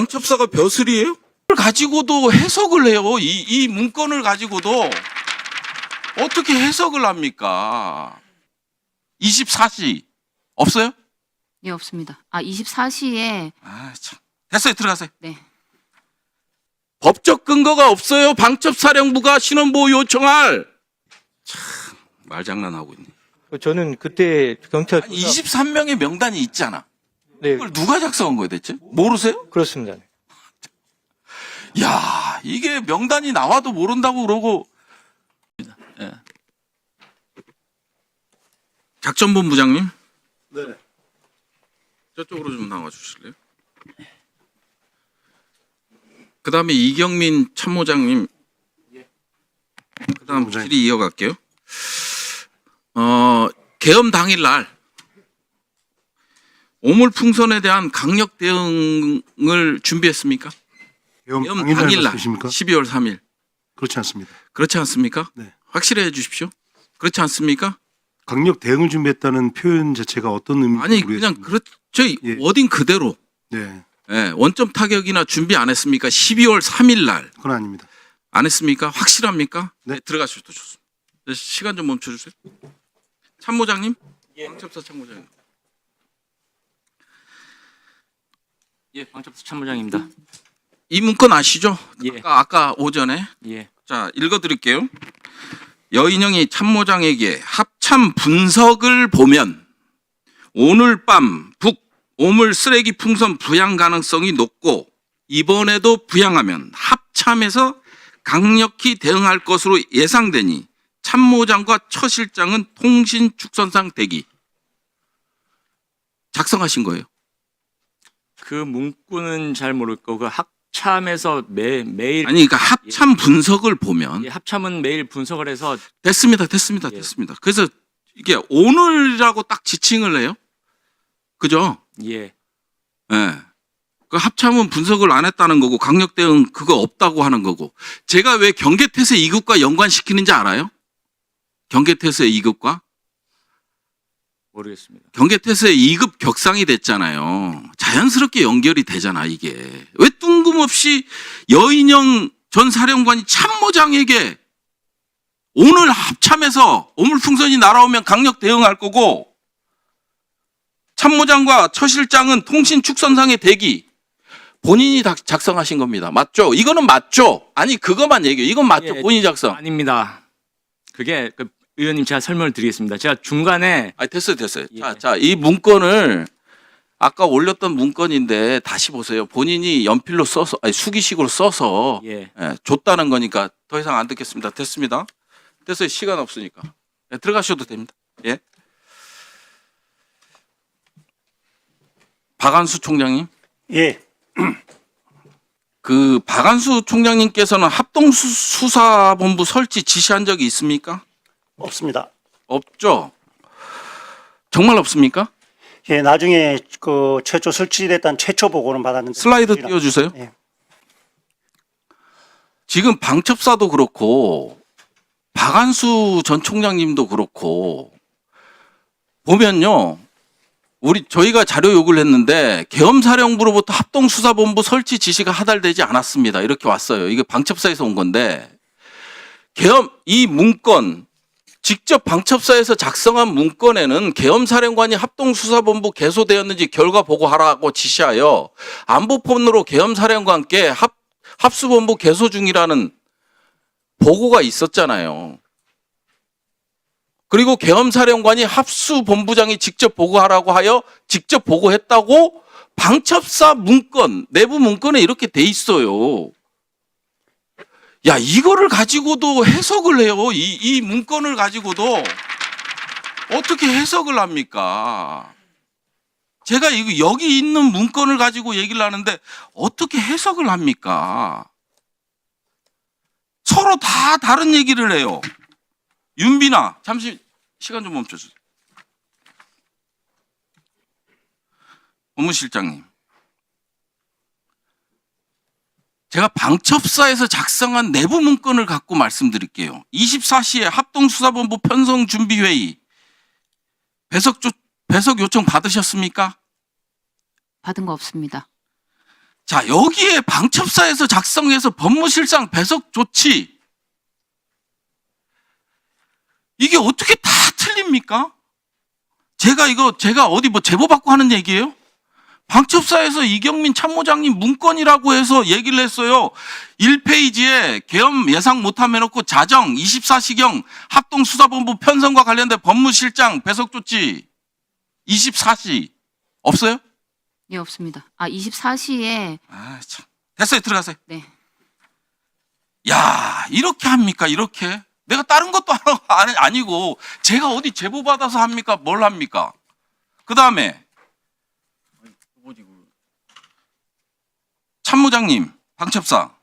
방첩사가 벼슬이에요? 그걸 가지고도 해석을 해요. 이 문건을 가지고도 어떻게 해석을 합니까? 24시 없어요? 예, 없습니다. 24시에 아, 참. 됐어요. 들어가세요. 네. 법적 근거가 없어요. 방첩사령부가 신원보호 요청할. 참, 말장난하고 있네. 저는 그때 경찰 아니, 23명의 명단이 있잖아. 네, 그걸 누가 작성한 거예요, 대체? 모르세요? 그렇습니다. 야, 이게 명단이 나와도 모른다고 그러고. 예. 작전본부장님? 네. 저쪽으로 좀 나와 주실래요? 그 다음에 이경민 참모장님. 그 다음 질의 이어갈게요. 계엄 당일날 오물풍선에 대한 강력 대응을 준비했습니까? 계엄 계엄 당일날 당일날 말씀이십니까? 12월 3일. 그렇지 않습니다. 그렇지 않습니까? 네. 확실해 주십시오. 그렇지 않습니까? 강력 대응을 준비했다는 표현 자체가 어떤 의미인지 아니 모르겠습니다. 그냥 그렇죠. 예. 워딩 그대로. 네, 예, 원점 타격이나 준비 안 했습니까? 12월 3일 날. 그건 아닙니다. 안 했습니까? 확실합니까? 네. 들어가셔도 좋습니다. 네, 시간 좀 멈춰주세요. 참모장님? 방첩사 참모장님. 예, 방첩사 참모장입니다. 이 문건 아시죠? 예. 아까 오전에. 예. 자, 읽어드릴게요. 여인영이 참모장에게 합참 분석을 보면 오늘 밤 북 오물 쓰레기 풍선 부양 가능성이 높고 이번에도 부양하면 합참에서 강력히 대응할 것으로 예상되니 참모장과 처 실장은 통신 축선상 대기. 작성하신 거예요. 그 문구는 잘 모르겠고 그 합참에서 매일 아니 그러니까 합참 분석을 보면 예, 합참은 매일 분석을 해서 됐습니다. 예. 그래서 이게 오늘이라고 딱 지칭을 해요. 그죠? 예. 예. 그 합참은 분석을 안 했다는 거고 강력 대응 그거 없다고 하는 거고 제가 왜 경계태세 2급과 연관시키는지 알아요? 경계태세 2급과 모르겠습니다. 경계태세 2급 격상이 됐잖아요. 자연스럽게 연결이 되잖아 이게. 왜 뜬금없이 여인영 전 사령관이 참모장에게 오늘 합참에서 오물풍선이 날아오면 강력 대응할 거고 참모장과 처 실장은 통신 축선상의 대기 본인이 작성하신 겁니다. 맞죠? 이거는 맞죠? 아니 그것만 얘기해요. 이건 맞죠? 예, 본인이 작성. 아닙니다. 그게 그 의원님 제가 설명을 드리겠습니다. 제가 중간에 아니 됐어요. 예. 자, 이 문건을 아까 올렸던 문건인데 다시 보세요. 본인이 연필로 써서 아니 수기식으로 써서 예. 줬다는 거니까 더 이상 안 듣겠습니다. 됐습니다. 됐어요. 시간 없으니까. 네, 들어가셔도 됩니다. 예. 박한수 총장님. 예, 그 박한수 총장님께서는 합동수사본부 설치 지시한 적이 있습니까? 없습니다. 없죠. 정말 없습니까? 예, 나중에 그 최초 설치됐다는 최초 보고는 받았는데. 슬라이드 띄워주세요. 예. 지금 방첩사도 그렇고 박한수 전 총장님도 그렇고 보면요. 저희가 자료 요구를 했는데 계엄사령부로부터 합동수사본부 설치 지시가 하달되지 않았습니다. 이렇게 왔어요. 이게 방첩사에서 온 건데 이 문건 직접 방첩사에서 작성한 문건에는 계엄사령관이 합동수사본부 개소되었는지 결과 보고하라고 지시하여 안보폰으로 계엄사령관께 합수본부 개소 중이라는 보고가 있었잖아요. 그리고 계엄사령관이 합수본부장이 직접 보고하라고 하여 직접 보고했다고 방첩사 문건, 내부 문건에 이렇게 돼 있어요. 야, 이거를 가지고도 해석을 해요. 이 문건을 가지고도 어떻게 해석을 합니까? 제가 여기 있는 문건을 가지고 얘기를 하는데 어떻게 해석을 합니까? 서로 다 다른 얘기를 해요. 윤비나, 잠시 시간 좀 멈춰주세요. 법무실장님. 제가 방첩사에서 작성한 내부 문건을 갖고 말씀드릴게요. 24시에 합동수사본부 편성준비회의 배석 요청 받으셨습니까? 받은 거 없습니다. 자, 여기에 방첩사에서 작성해서 법무실상 배석 조치. 이게 어떻게 다 틀립니까? 제가 어디 뭐 제보받고 하는 얘기예요? 방첩사에서 이경민 참모장님 문건이라고 해서 얘기를 했어요. 1페이지에 계엄 예상 못함 해놓고 자정 24시경 합동수사본부 편성과 관련된 법무실장 배석 조치 24시 없어요? 예, 없습니다. 아, 24시에 아, 참. 됐어요. 들어가세요. 네. 야, 이렇게 합니까? 이렇게? 내가 다른 것도 아니고 제가 어디 제보받아서 합니까? 뭘 합니까? 그 다음에 참모장님, 방첩사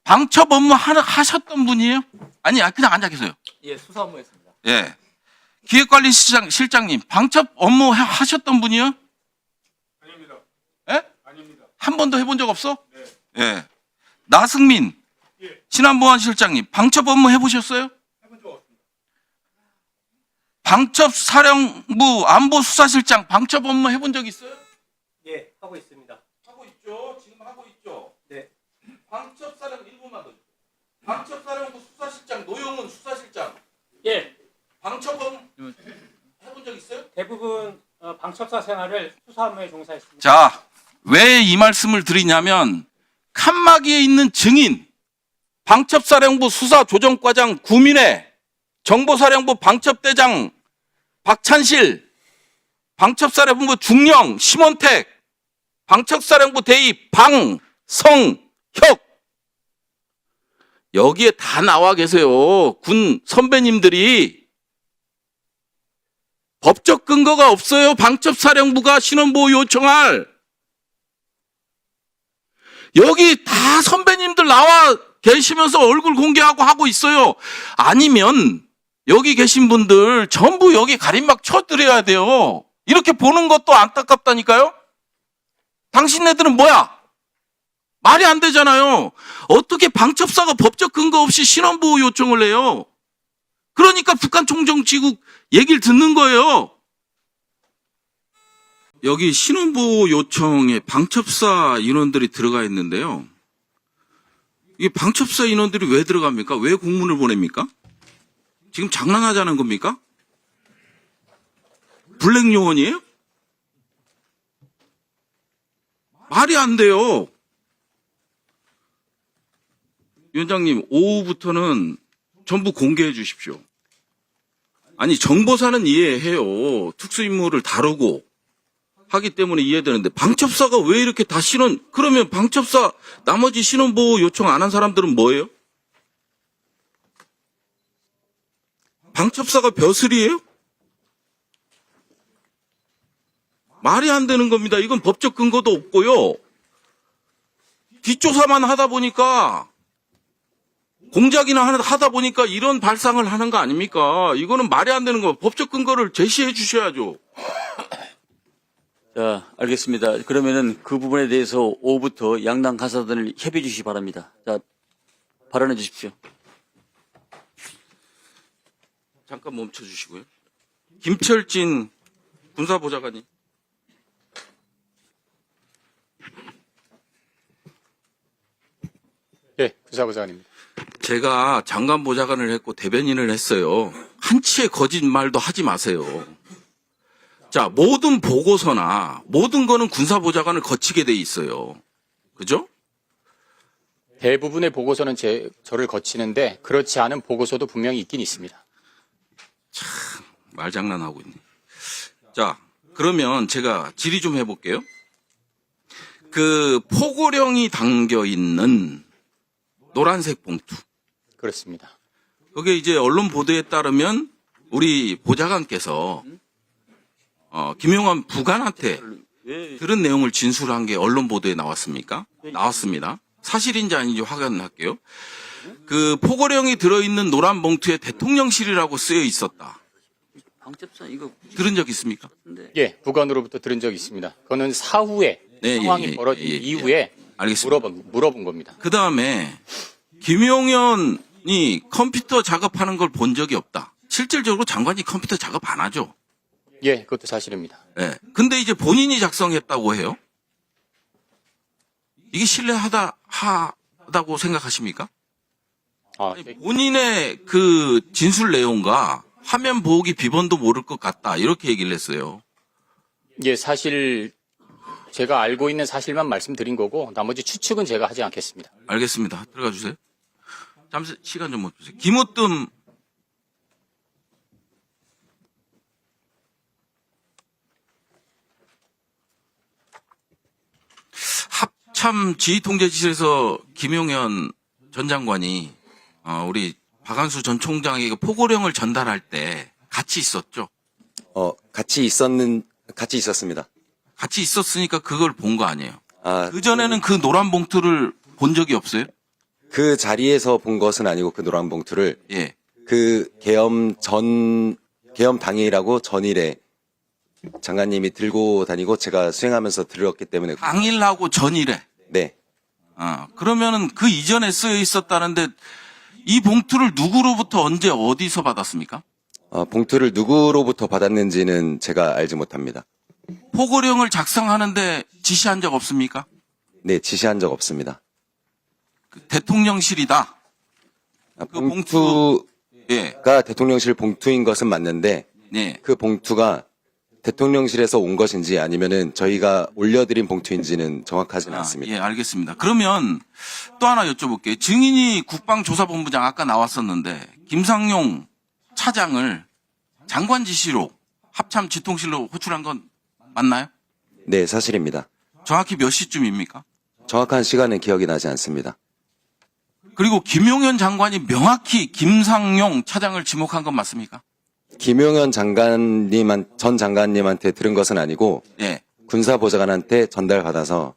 방첩 업무 하셨던 분이에요? 아니, 그냥 앉아 계세요. 예, 수사 업무했습니다. 예. 기획관리실장님, 방첩 업무 하셨던 분이요? 아닙니다. 예? 아닙니다. 한 번도 해본 적 없어? 네. 예. 나승민, 예. 신안보안실장님, 방첩 업무 해보셨어요? 해본 적 없습니다. 방첩사령부 안보수사실장 방첩 업무 해본 적 있어요? 예, 하고 있습니다. 하고 있죠. 지금 하고 있죠. 네. 방첩사령 1분만 더. 방첩사령부 수사실장 노영훈 수사실장 예, 방첩 업무 해본 적 있어요? 대부분 방첩사 생활을 수사 업무에 종사했습니다. 자, 왜 이 말씀을 드리냐면 칸막이에 있는 증인 방첩사령부 수사조정과장 구민회 정보사령부 방첩대장 박찬실 방첩사령부 중령 심원택 방첩사령부 대위 방성혁 여기에 다 나와 계세요. 군 선배님들이. 법적 근거가 없어요. 방첩사령부가 신원보호 요청할. 여기 다 선배님들 나와 계시면서 얼굴 공개하고 하고 있어요. 아니면 여기 계신 분들 전부 여기 가림막 쳐드려야 돼요. 이렇게 보는 것도 안타깝다니까요. 당신네들은 뭐야? 말이 안 되잖아요. 어떻게 방첩사가 법적 근거 없이 신원보호 요청을 해요? 그러니까 북한 총정치국 얘기를 듣는 거예요. 여기 신원보호 요청에 방첩사 인원들이 들어가 있는데요. 이게 방첩사 인원들이 왜 들어갑니까? 왜 공문을 보냅니까? 지금 장난하자는 겁니까? 블랙 요원이에요? 말이 안 돼요. 위원장님, 오후부터는 전부 공개해 주십시오. 아니, 정보사는 이해해요. 특수임무를 다루고 하기 때문에 이해되는데 방첩사가 왜 이렇게 다 그러면 방첩사 나머지 신원보호 요청 안 한 사람들은 뭐예요? 방첩사가 벼슬이에요? 말이 안 되는 겁니다. 이건 법적 근거도 없고요. 뒷조사만 하다 보니까 공작이나 하다 보니까 이런 발상을 하는 거 아닙니까? 이거는 말이 안 되는 거. 법적 근거를 제시해 주셔야죠. 자, 알겠습니다. 그러면은 그 부분에 대해서 오후부터 양당 간사단을 협의해 주시기 바랍니다. 자, 발언해 주십시오. 잠깐 멈춰 주시고요. 김철진 군사보좌관님. 예, 군사보좌관입니다. 제가 장관보좌관을 했고 대변인을 했어요. 한치의 거짓말도 하지 마세요. 자, 모든 보고서나 모든 거는 군사보좌관을 거치게 돼 있어요. 그죠? 대부분의 보고서는 저를 거치는데 그렇지 않은 보고서도 분명히 있긴 있습니다. 말장난하고 있네. 자, 그러면 제가 질의 좀 해볼게요. 그 포고령이 담겨 있는 노란색 봉투. 그렇습니다. 그게 이제 언론 보도에 따르면 우리 보좌관께서 김용환 부관한테 들은 내용을 진술한 게 언론 보도에 나왔습니까? 나왔습니다. 사실인지 아닌지 확인할게요. 그 포고령이 들어있는 노란 봉투에 대통령실이라고 쓰여 있었다. 방첩사 이거 들은 적 있습니까? 예, 부관으로부터 들은 적이 있습니다. 그거는 사후에 네, 상황이 벌어진 이후에 알겠습니다. 물어본 겁니다. 그 다음에 김용현이 컴퓨터 작업하는 걸 본 적이 없다. 실질적으로 장관이 컴퓨터 작업 안 하죠. 예, 그것도 사실입니다. 예. 근데 이제 본인이 작성했다고 해요. 이게 하다고 생각하십니까? 아, 본인의 그 진술 내용과 화면 보호기 비번도 모를 것 같다. 이렇게 얘기를 했어요. 예, 사실 제가 알고 있는 사실만 말씀드린 거고 나머지 추측은 제가 하지 않겠습니다. 알겠습니다. 들어가 주세요. 잠시 시간 좀 멈추세요. 김우뜸 합참 지휘통제실에서 김용현 전 장관이 우리 박한수 전 총장에게 포고령을 전달할 때 같이 있었죠. 같이 있었습니다. 같이 있었으니까 그걸 본 거 아니에요. 그 전에는 그 노란 봉투를 본 적이 없어요? 그 자리에서 본 것은 아니고 그 노란 봉투를 예. 그 계엄 당일이라고 전일에 장관님이 들고 다니고 제가 수행하면서 들었기 때문에 당일하고 전일에. 네. 그러면은 그 이전에 쓰여 있었다는데 이 봉투를 누구로부터 언제 어디서 받았습니까? 봉투를 누구로부터 받았는지는 제가 알지 못합니다. 포고령을 작성하는데 지시한 적 없습니까? 네, 지시한 적 없습니다. 대통령실이다. 봉투가 예. 대통령실 봉투인 것은 맞는데 네. 그 봉투가 대통령실에서 온 것인지 아니면은 저희가 올려드린 봉투인지는 정확하지는 않습니다. 예, 알겠습니다. 그러면 또 하나 여쭤볼게요. 증인이 국방조사본부장 아까 나왔었는데 김상용 차장을 장관 지시로 합참 지통실로 호출한 건 맞나요? 네, 사실입니다. 정확히 몇 시쯤입니까? 정확한 시간은 기억이 나지 않습니다. 그리고 김용현 장관이 명확히 김상용 차장을 지목한 건 맞습니까? 김용현 전 장관님한테 들은 것은 아니고 예. 군사보좌관한테 전달받아서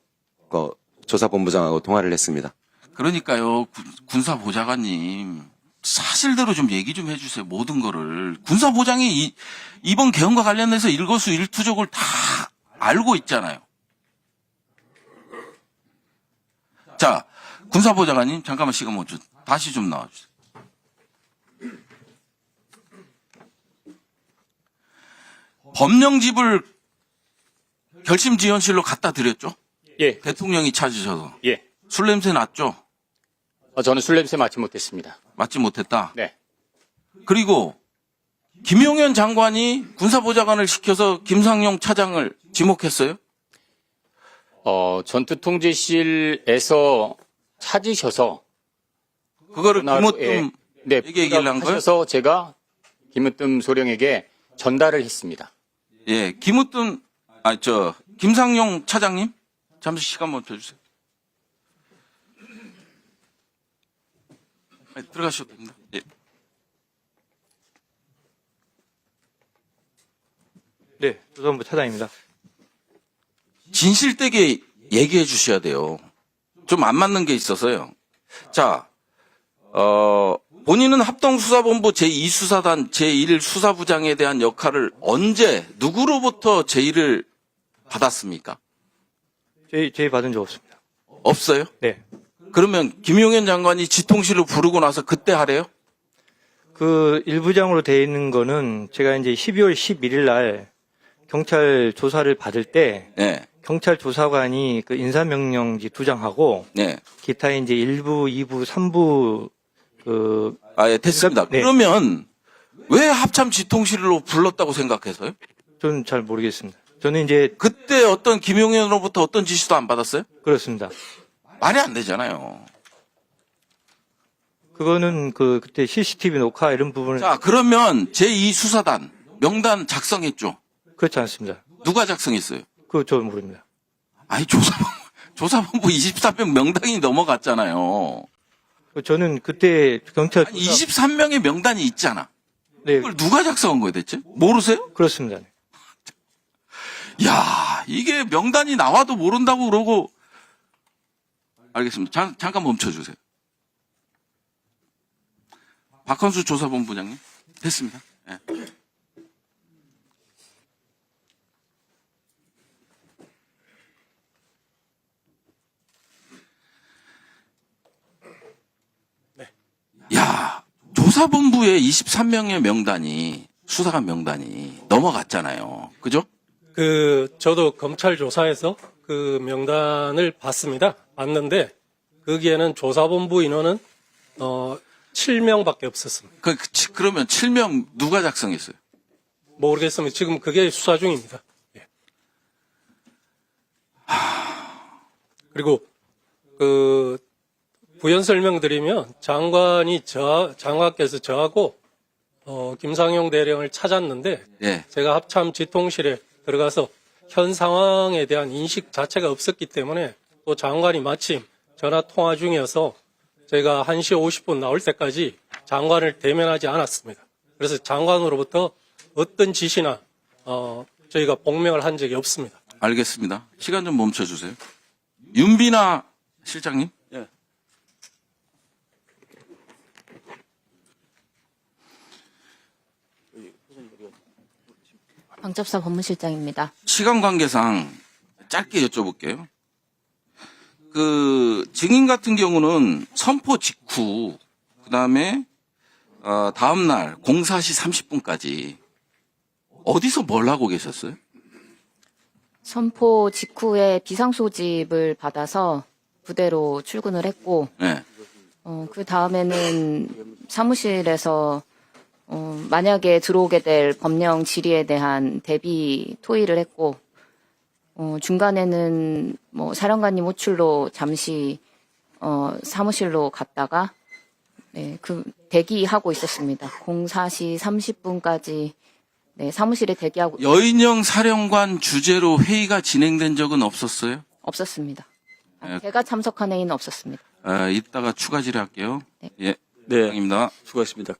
조사본부장하고 통화를 했습니다. 그러니까요, 군사보좌관님 사실대로 좀 얘기 좀 해주세요. 모든 거를 군사보장이 이번 개헌과 관련해서 일거수일투족을 다 알고 있잖아요. 자, 군사보좌관님 잠깐만 시간 멈춰. 다시 좀 나와주세요. 법령집을 결심지원실로 갖다 드렸죠? 예, 대통령이 찾으셔서. 예. 술 냄새 났죠? 저는 술 냄새 맡지 못했습니다. 맡지 못했다. 네. 그리고 김용현 장관이 군사보좌관을 시켜서 김상용 차장을 지목했어요? 전투통제실에서 찾으셔서 그거를 김우뜸 네, 에게 얘기를 한 거예요? 하셔서 제가 김우뜸 소령에게 전달을 했습니다. 예, 김상용 차장님? 잠시 시간 멈춰주세요. 들어가셔도 됩니다. 예. 네, 조선부 차장입니다. 진실되게 얘기해 주셔야 돼요. 좀 안 맞는 게 있어서요. 자, 본인은 합동수사본부 제2수사단 제1수사부장에 대한 역할을 언제 누구로부터 제의를 받았습니까? 제의 받은 적 없습니다. 없어요? 네. 그러면 김용현 장관이 지통실로 부르고 나서 그때 하래요? 그 일부장으로 되어 있는 거는 제가 이제 12월 11일 날 경찰 조사를 받을 때 네. 경찰 조사관이 그 인사명령지 2장하고 네. 기타 이제 1부, 2부, 3부 예, 됐습니다. 네. 그러면 왜 합참 지통실로 불렀다고 생각해서요? 저는 잘 모르겠습니다. 저는 이제 그때 어떤 김용현으로부터 어떤 지시도 안 받았어요? 그렇습니다. 말이 안 되잖아요. 그거는 그때 CCTV 녹화 이런 부분을 자, 그러면 제2수사단 명단 작성했죠? 그렇지 않습니다. 누가 작성했어요? 그거 저는 모릅니다. 아니, 조사본부 23명 명단이 넘어갔잖아요. 저는 그때 경찰 아니, 23명의 명단이 있잖아. 네, 그걸 누가 작성한 거예요, 대체? 모르세요? 그렇습니다. 야, 이게 명단이 나와도 모른다고 그러고. 알겠습니다. 잠깐 멈춰주세요. 박헌수 조사본부장님. 됐습니다. 예. 야, 조사본부의 23명의 명단이, 수사관 명단이 넘어갔잖아요. 그죠? 저도 검찰 조사에서 그 명단을 봤습니다. 봤는데 거기에는 조사본부 인원은 7명밖에 없었습니다. 그러면 7명 누가 작성했어요? 모르겠습니다. 지금 그게 수사 중입니다. 예. 그리고 그 부연 설명드리면 장관께서 저하고 김상용 대령을 찾았는데 예. 제가 합참 지통실에 들어가서 현 상황에 대한 인식 자체가 없었기 때문에 또 장관이 마침 전화 통화 중이어서 제가 1시 50분 나올 때까지 장관을 대면하지 않았습니다. 그래서 장관으로부터 어떤 지시나 저희가 복명을 한 적이 없습니다. 알겠습니다. 시간 좀 멈춰주세요. 윤비나 실장님. 예. 방첩사 법무실장입니다. 시간 관계상 짧게 여쭤볼게요. 그 증인 같은 경우는 선포 직후 그다음에 다음 날 04시 30분까지 어디서 뭘 하고 계셨어요? 선포 직후에 비상소집을 받아서 부대로 출근을 했고, 네. 그 다음에는 사무실에서 만약에 들어오게 될 법령 질의에 대한 대비 토의를 했고, 중간에는 뭐 사령관님 호출로 잠시 사무실로 갔다가 네, 그 대기하고 있었습니다. 04시 30분까지 네, 사무실에 대기하고 여인영 사령관 주재로 회의가 진행된 적은 없었어요? 없었습니다. 네. 제가 참석한 회의는 없었습니다. 이따가 추가 질의할게요. 네. 예, 네, 입니다. 수고하셨습니다.